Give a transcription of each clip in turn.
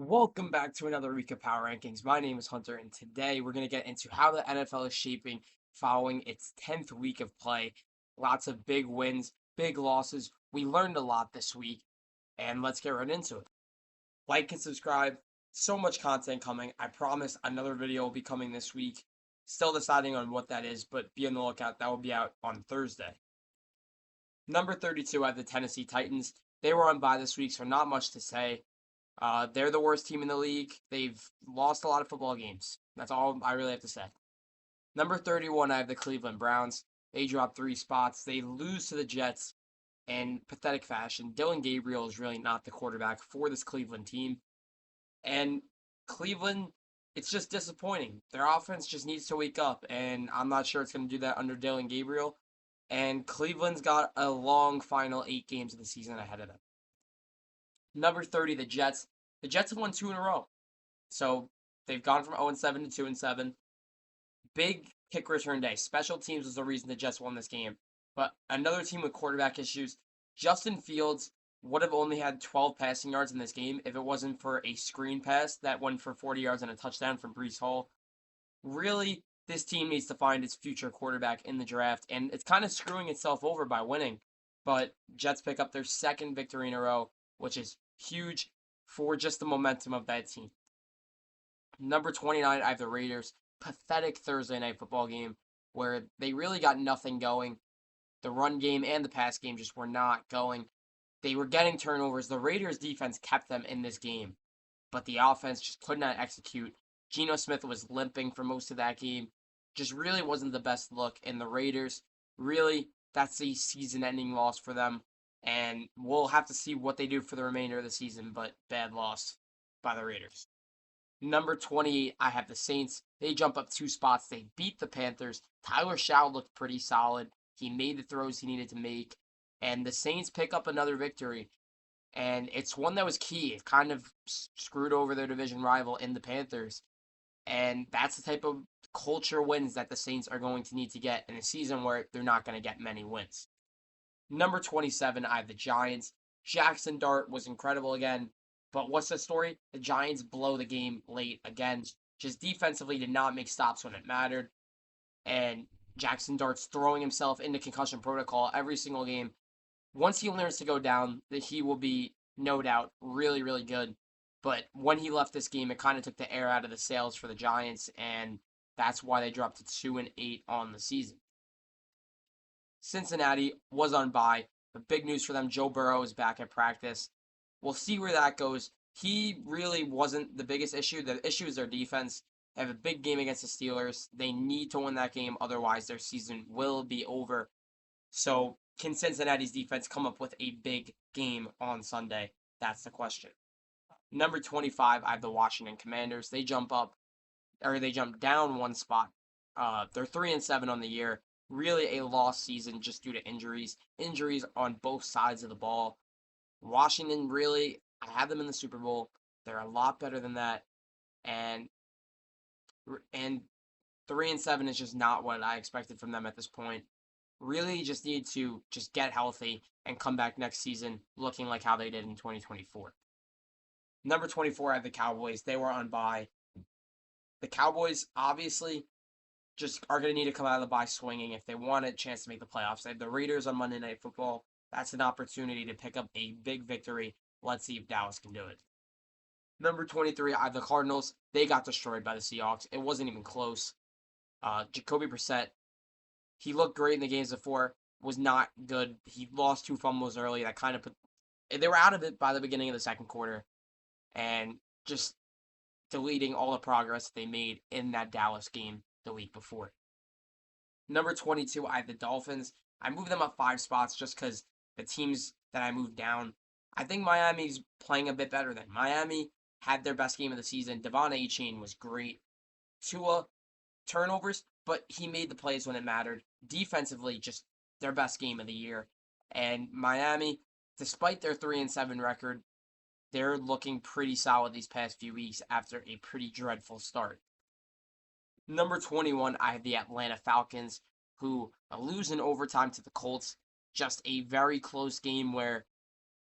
Welcome back to another week of Power Rankings. My name is Hunter, and today we're going to get into how the NFL is shaping following its 10th week of play. Lots of big wins, big losses. We learned a lot this week, and let's get right into it. Like and subscribe. So much content coming. I promise another video will be coming this week. Still deciding on what that is, but be on the lookout. That will be out on Thursday. Number 32, I have the Tennessee Titans. They were on bye this week, so not much to say. They're the worst team in the league. They've lost a lot of football games. That's all I really have to say. Number 31, I have the Cleveland Browns. They dropped 3 spots. They lose to the Jets in pathetic fashion. Dylan Gabriel is really not the quarterback for this Cleveland team. And Cleveland, it's just disappointing. Their offense just needs to wake up, and I'm not sure it's going to do that under Dylan Gabriel. And Cleveland's got a long final 8 games of the season ahead of them. Number 30, the Jets. The Jets have won 2 in a row. So they've gone from 0-7 to 2-7. Big kick return day. Special teams was the reason the Jets won this game. But another team with quarterback issues. Justin Fields would have only had 12 passing yards in this game if it wasn't for a screen pass that went for 40 yards and a touchdown from Breece Hall. Really, this team needs to find its future quarterback in the draft, and it's kind of screwing itself over by winning. But Jets pick up their second victory in a row, which is huge for just the momentum of that team. Number 29, I have the Raiders. Pathetic Thursday night football game where they really got nothing going. The run game and the pass game just were not going. They were getting turnovers. The Raiders defense kept them in this game, but the offense just could not execute. Geno Smith was limping for most of that game. Just really wasn't the best look. And the Raiders, really, that's a season-ending loss for them. And we'll have to see what they do for the remainder of the season, but bad loss by the Raiders. Number 28, I have the Saints. They jump up 2 spots. They beat the Panthers. Tyler Shaw looked pretty solid. He made the throws he needed to make. And the Saints pick up another victory. And it's one that was key. It kind of screwed over their division rival in the Panthers. And that's the type of culture wins that the Saints are going to need to get in a season where they're not going to get many wins. Number 27, I have the Giants. Jackson Dart was incredible again. But what's the story? The Giants blow the game late again. Just defensively did not make stops when it mattered. And Jackson Dart's throwing himself into concussion protocol every single game. Once he learns to go down, that he will be, no doubt, really, really good. But when he left this game, it kind of took the air out of the sails for the Giants, and that's why they dropped to 2-8 on the season. Cincinnati was on bye, but big news for them. Joe Burrow is back at practice. We'll see where that goes. He really wasn't the biggest issue. The issue is their defense. They have a big game against the Steelers. They need to win that game, otherwise their season will be over. So can Cincinnati's defense come up with a big game on Sunday? That's the question. Number 25, I have the Washington Commanders. They jump down 1 spot. They're 3-7 on the year. Really a lost season just due to injuries. Injuries on both sides of the ball. Washington, really, I had them in the Super Bowl. They're a lot better than that. And 3-7 is just not what I expected from them at this point. Really just need to just get healthy and come back next season looking like how they did in 2024. Number 24, I have the Cowboys. They were on bye. The Cowboys, obviously, just are going to need to come out of the bye swinging if they want a chance to make the playoffs. They have the Raiders on Monday Night Football. That's an opportunity to pick up a big victory. Let's see if Dallas can do it. Number 23, I have the Cardinals. They got destroyed by the Seahawks. It wasn't even close. Jacoby Brissett, he looked great in the games before, was not good. He lost 2 fumbles early. That kind of they were out of it by the beginning of the second quarter. And just deleting all the progress they made in that Dallas game the week before. Number 22, I have the Dolphins. I moved them up 5 spots just because the teams that I moved down, I think Miami's playing a bit better than. Miami had their best game of the season. Devon Achane was great. Tua, turnovers, but he made the plays when it mattered. Defensively, just their best game of the year. And Miami, despite their 3-7 record, they're looking pretty solid these past few weeks after a pretty dreadful start. Number 21, I have the Atlanta Falcons, who lose in overtime to the Colts. Just a very close game where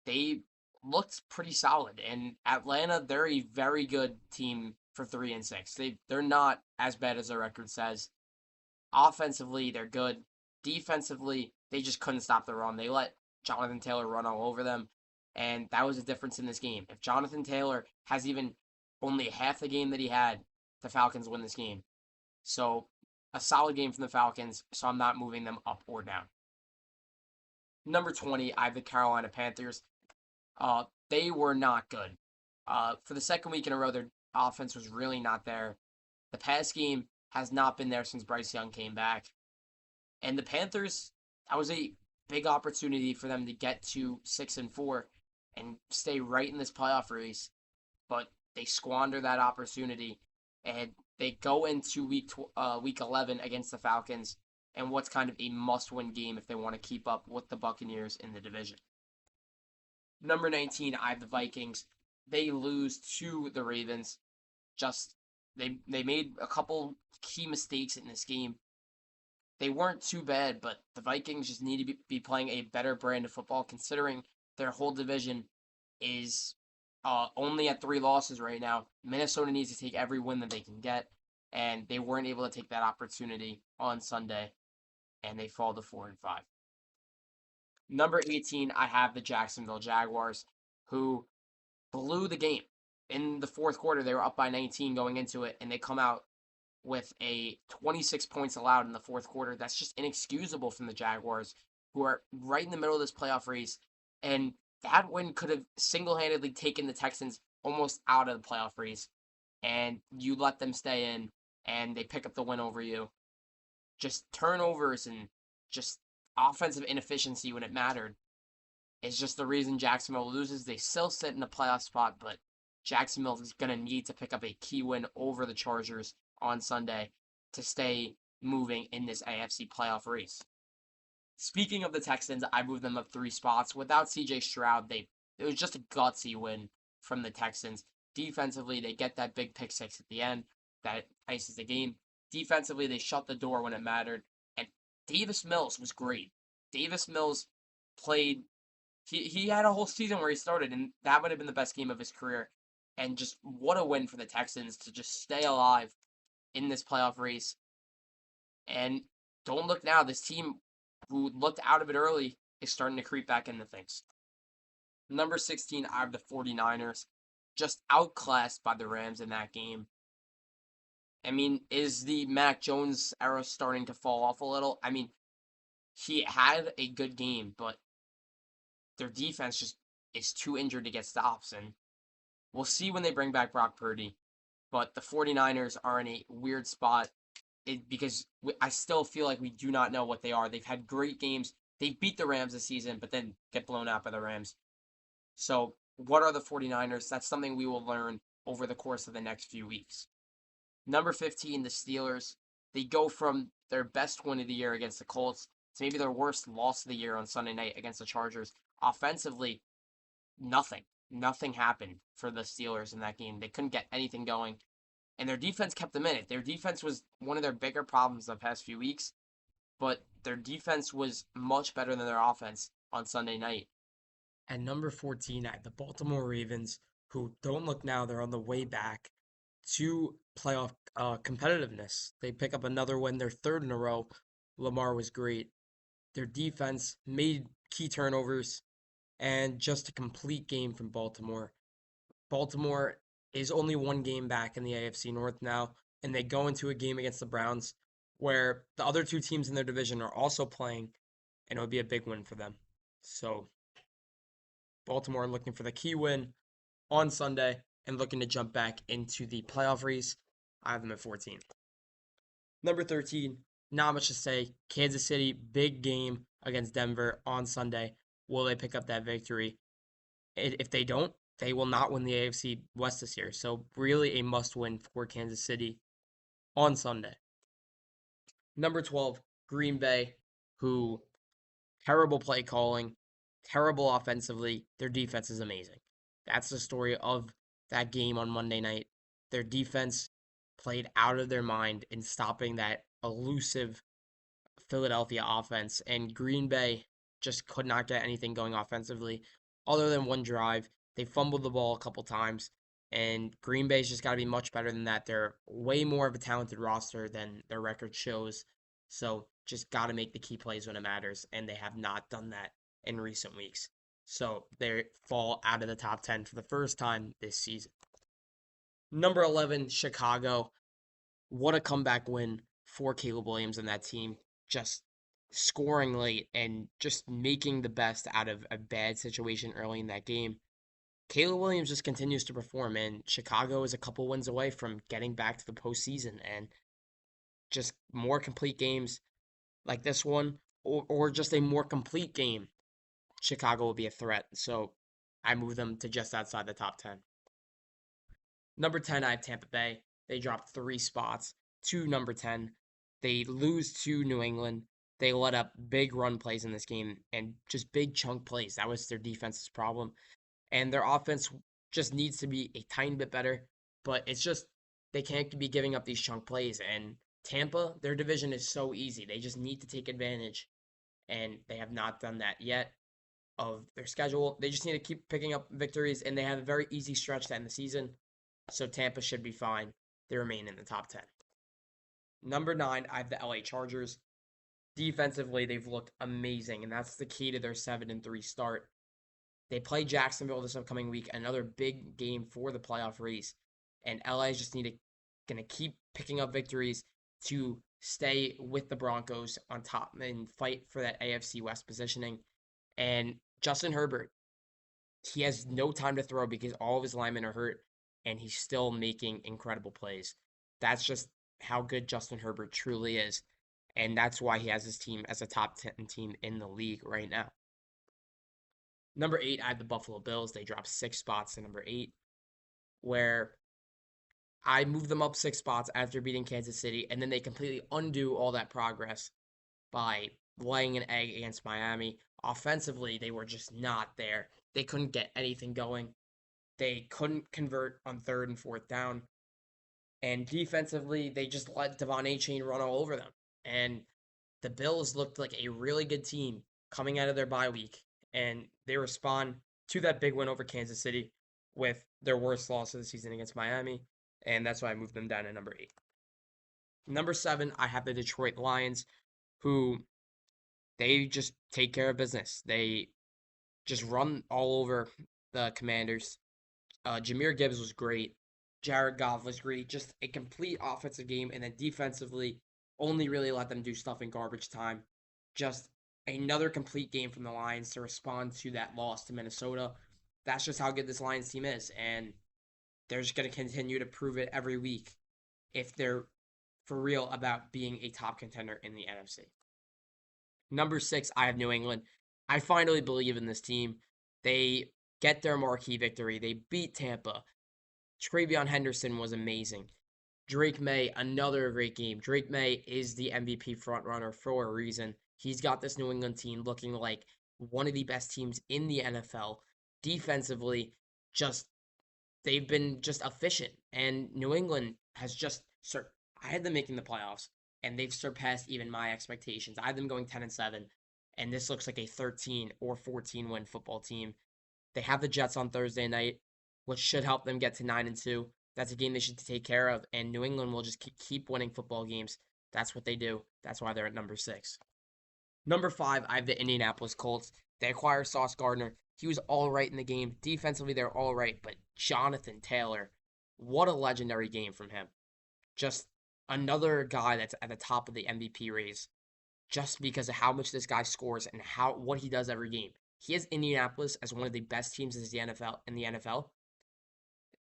they looked pretty solid. And Atlanta, they're a very good team for 3-6. They're not as bad as their record says. Offensively, they're good. Defensively, they just couldn't stop the run. They let Jonathan Taylor run all over them, and that was the difference in this game. If Jonathan Taylor has even only half the game that he had, the Falcons win this game. So, a solid game from the Falcons, so I'm not moving them up or down. Number 20, I have the Carolina Panthers. They were not good. For the second week in a row, their offense was really not there. The pass game has not been there since Bryce Young came back. And the Panthers, that was a big opportunity for them to get to 6-4 and stay right in this playoff race. But they squander that opportunity, and they go into week 11 against the Falcons, and what's kind of a must-win game if they want to keep up with the Buccaneers in the division. Number 19, I have the Vikings. They lose to the Ravens. Just they made a couple key mistakes in this game. They weren't too bad, but the Vikings just need to be playing a better brand of football, considering their whole division is only at 3 losses right now. Minnesota needs to take every win that they can get, and they weren't able to take that opportunity on Sunday, and they fall to 4-5. Number 18, I have the Jacksonville Jaguars, who blew the game. In the fourth quarter, they were up by 19 going into it, and they come out with a 26 points allowed in the fourth quarter. That's just inexcusable from the Jaguars, who are right in the middle of this playoff race. And that win could have single-handedly taken the Texans almost out of the playoff race. And you let them stay in, and they pick up the win over you. Just turnovers and just offensive inefficiency when it mattered is just the reason Jacksonville loses. They still sit in the playoff spot, but Jacksonville is going to need to pick up a key win over the Chargers on Sunday to stay moving in this AFC playoff race. Speaking of the Texans, I moved them up 3 spots. Without CJ Stroud, it was just a gutsy win from the Texans. Defensively, they get that big pick six at the end that ices the game. Defensively, they shut the door when it mattered. And Davis Mills was great. Davis Mills played, he had a whole season where he started, and that would have been the best game of his career. And just what a win for the Texans to just stay alive in this playoff race. And don't look now, this team who looked out of it early is starting to creep back into things. Number 16, I have the 49ers, just outclassed by the Rams in that game. I mean, is the Mac Jones era starting to fall off a little? I mean, he had a good game, but their defense just is too injured to get stops. And we'll see when they bring back Brock Purdy. But the 49ers are in a weird spot because I still feel like we do not know what they are. They've had great games. They beat the Rams this season, but then get blown out by the Rams. So what are the 49ers? That's something we will learn over the course of the next few weeks. Number 15, the Steelers. They go from their best win of the year against the Colts to maybe their worst loss of the year on Sunday night against the Chargers. Offensively, nothing. Nothing happened for the Steelers in that game. They couldn't get anything going. And their defense kept them in it. Their defense was one of their bigger problems the past few weeks. But their defense was much better than their offense on Sunday night. And number 14, I have the Baltimore Ravens, who don't look now. They're on the way back to playoff competitiveness. They pick up another win, their third in a row. Lamar was great. Their defense made key turnovers and just a complete game from Baltimore. Baltimore is only 1 game back in the AFC North now, and they go into a game against the Browns where the other 2 teams in their division are also playing, and it would be a big win for them. So, Baltimore looking for the key win on Sunday and looking to jump back into the playoff race. I have them at 14. Number 13, not much to say. Kansas City, big game against Denver on Sunday. Will they pick up that victory? If they don't, they will not win the AFC West this year. So really a must-win for Kansas City on Sunday. Number 12, Green Bay, who terrible play calling, terrible offensively. Their defense is amazing. That's the story of that game on Monday night. Their defense played out of their mind in stopping that elusive Philadelphia offense, and Green Bay just could not get anything going offensively other than one drive. They fumbled the ball a couple times, and Green Bay's just got to be much better than that. They're way more of a talented roster than their record shows. So just got to make the key plays when it matters, and they have not done that in recent weeks. So they fall out of the top 10 for the first time this season. Number 11, Chicago. What a comeback win for Caleb Williams and that team. Just scoring late and just making the best out of a bad situation early in that game. Caleb Williams just continues to perform, and Chicago is a couple wins away from getting back to the postseason and just more complete games like this one, or just a more complete game. Chicago will be a threat. So I move them to just outside the top 10. Number 10, I have Tampa Bay. They dropped 3 spots to number 10. They lose to New England. They let up big run plays in this game and just big chunk plays. That was their defense's problem. And their offense just needs to be a tiny bit better, but it's just they can't be giving up these chunk plays. And Tampa, their division is so easy. They just need to take advantage, and they have not done that yet of their schedule. They just need to keep picking up victories, and they have a very easy stretch to end the season. So Tampa should be fine. They remain in the top 10. Number 9, I have the LA Chargers. Defensively, they've looked amazing, and that's the key to their 7-3 start. They play Jacksonville this upcoming week, another big game for the playoff race. And LA just gonna keep picking up victories to stay with the Broncos on top and fight for that AFC West positioning. And Justin Herbert, he has no time to throw because all of his linemen are hurt, and he's still making incredible plays. That's just how good Justin Herbert truly is. And that's why he has his team as a top 10 team in the league right now. Number 8, I have the Buffalo Bills. They dropped 6 spots to number 8, where I moved them up 6 spots after beating Kansas City, and then they completely undo all that progress by laying an egg against Miami. Offensively, they were just not there. They couldn't get anything going. They couldn't convert on 3rd and 4th down. And defensively, they just let Devon Achane run all over them. And the Bills looked like a really good team coming out of their bye week. And they respond to that big win over Kansas City with their worst loss of the season against Miami. And that's why I moved them down to number 8. Number 7, I have the Detroit Lions, who they just take care of business. They just run all over the Commanders. Jahmyr Gibbs was great. Jared Goff was great. Just a complete offensive game. And then defensively, only really let them do stuff in garbage time. Just another complete game from the Lions to respond to that loss to Minnesota. That's just how good this Lions team is. And they're just going to continue to prove it every week if they're for real about being a top contender in the NFC. Number 6, I have New England. I finally believe in this team. They get their marquee victory. They beat Tampa. TreVeyon Henderson was amazing. Drake May, another great game. Drake May is the MVP frontrunner for a reason. He's got this New England team looking like one of the best teams in the NFL. Defensively, they've been just efficient. And New England has I had them making the playoffs, and they've surpassed even my expectations. I had them going 10-7, and this looks like a 13 or 14 win football team. They have the Jets on Thursday night, which should help them get to 9-2. That's a game they should take care of, and New England will just keep winning football games. That's what they do. That's why they're at number 6. Number 5, I have the Indianapolis Colts. They acquire Sauce Gardner. He was all right in the game. Defensively, they're all right, but Jonathan Taylor, what a legendary game from him. Just another guy that's at the top of the MVP race just because of how much this guy scores and what he does every game. He has Indianapolis as one of the best teams in the NFL.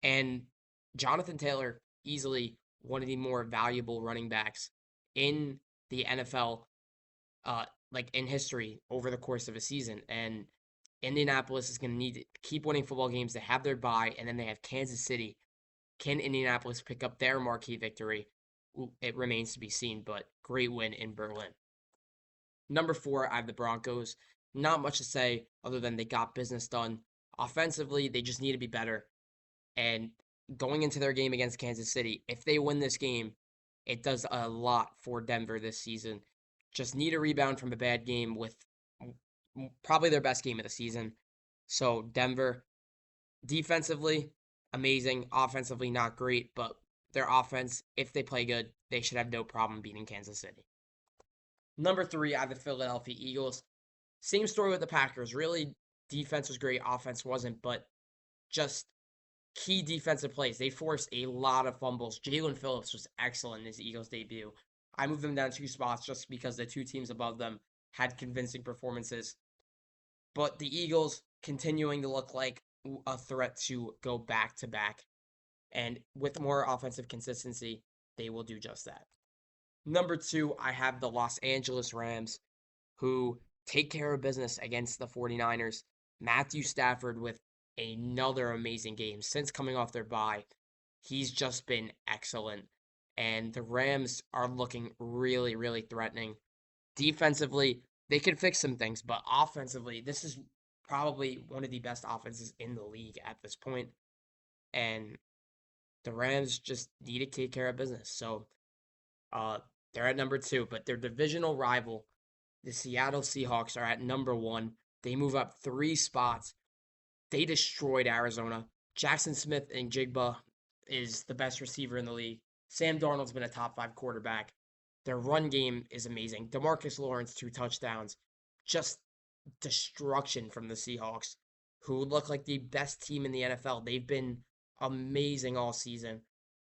And Jonathan Taylor, easily one of the more valuable running backs in the NFL, like in history over the course of a season. And Indianapolis is going to need to keep winning football games. They have their bye, and then they have Kansas City. Can Indianapolis pick up their marquee victory? It remains to be seen, but great win in Berlin. Number 4, I have the Broncos. Not much to say other than they got business done. Offensively, they just need to be better. And going into their game against Kansas City, if they win this game, it does a lot for Denver this season. Just need a rebound from a bad game with probably their best game of the season. So Denver, Defensively, amazing. Offensively, not great, but their offense, if they play good, they should have no problem beating Kansas City. Number three, I have the Philadelphia Eagles. Same story with the Packers. Really, defense was great, offense wasn't, but just key defensive plays. They forced a lot of fumbles. Jalen Phillips was excellent in his Eagles debut. I moved them down 2 spots just because the 2 teams above them had convincing performances. But the Eagles continuing to look like a threat to go back to back. And with more offensive consistency, they will do just that. Number two, I have the Los Angeles Rams, who take care of business against the 49ers. Matthew Stafford with another amazing game since coming off their bye. He's just been excellent. And the Rams are looking really, really threatening. Defensively, they can fix some things, but offensively, this is probably one of the best offenses in the league at this point. And the Rams just need to take care of business. So they're at number two, but their divisional rival, the Seattle Seahawks, are at number one. They move up 3 spots. They destroyed Arizona. Jackson Smith and Jigba is the best receiver in the league. Sam Darnold's been a top 5 quarterback. Their run game is amazing. DeMarcus Lawrence, 2 touchdowns. Just destruction from the Seahawks, who look like the best team in the NFL. They've been amazing all season.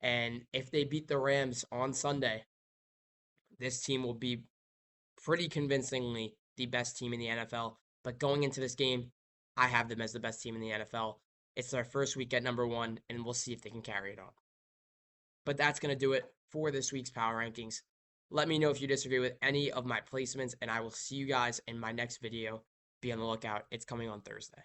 And if they beat the Rams on Sunday, this team will be pretty convincingly the best team in the NFL. But going into this game, I have them as the best team in the NFL. It's their first week at number one, and we'll see if they can carry it on. But that's going to do it for this week's Power Rankings. Let me know if you disagree with any of my placements, and I will see you guys in my next video. Be on the lookout. It's coming on Thursday.